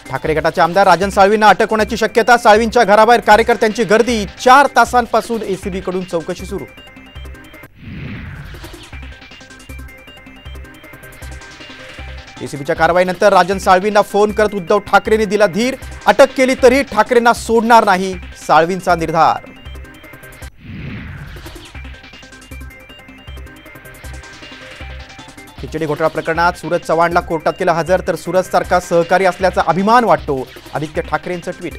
ठाकरे गटाचे आमदार राजन साळवींना अटक होण्याची शक्यता। साळवींच्या घराबाहेर कार्यकर्त्यांची गर्दी। 4 तासांपासून एसीबी कडून चौकशी सुरू। एसीबीच्या कारवाईनंतर राजन साळवींना फोन करत उद्धव ठाकरेंनी दिला धीर। अटक केली तरी ठाकरेंना सोडणार नाही, साळवींचा निर्धार। खिचडी घोटाळा प्रकरणात सूरज चव्हाणला कोर्टात केलं हजर, तर सूरज सारखा सहकारी असल्याचा अभिमान वाटतो, आदित्य ठाकरेंचं ट्विट।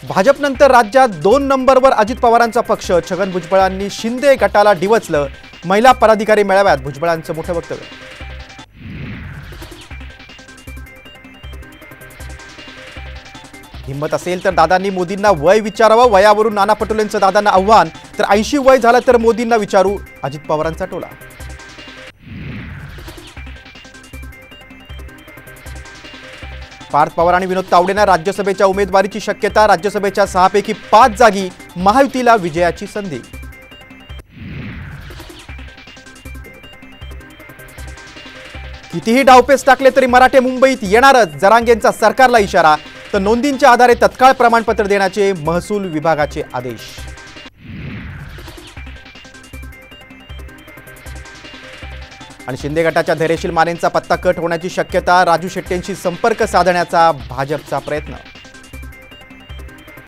भाजपनंतर राज्यात 2 नंबरवर अजित पवारांचा पक्ष। छगन भुजबळांनी शिंदे गटाला डिवचलं। महिला पदाधिकारी मेळाव्यात भुजबळांचं मोठं वक्तव्य। हिम्मत असेल तर दादांनी मोदींना वय विचारावं। वयावरून नाना पटोलेंचं दादांना आव्हान, तर 80 वय झालं तर मोदींना विचारू, अजित पवारांचा टोला। पार्थ पवार आणि विनोद तावडेंना राज्यसभेच्या उमेदवारीची शक्यता। राज्यसभेच्या 6 पैकी 5 जागी महायुतीला विजयाची संधी। कितीही डावपेच टाकले तरी मराठे मुंबईत येणारच, जरांगेंचा सरकारला इशारा। तर नोंदींच्या आधारे तत्काळ प्रमाणपत्र देण्याचे महसूल विभागाचे आदेश। आणि शिंदे गटाच्या धैर्यशील मानेंचा पत्ता कट होण्याची शक्यता। राजू शेट्टींशी संपर्क साधण्याचा भाजपचा प्रयत्न।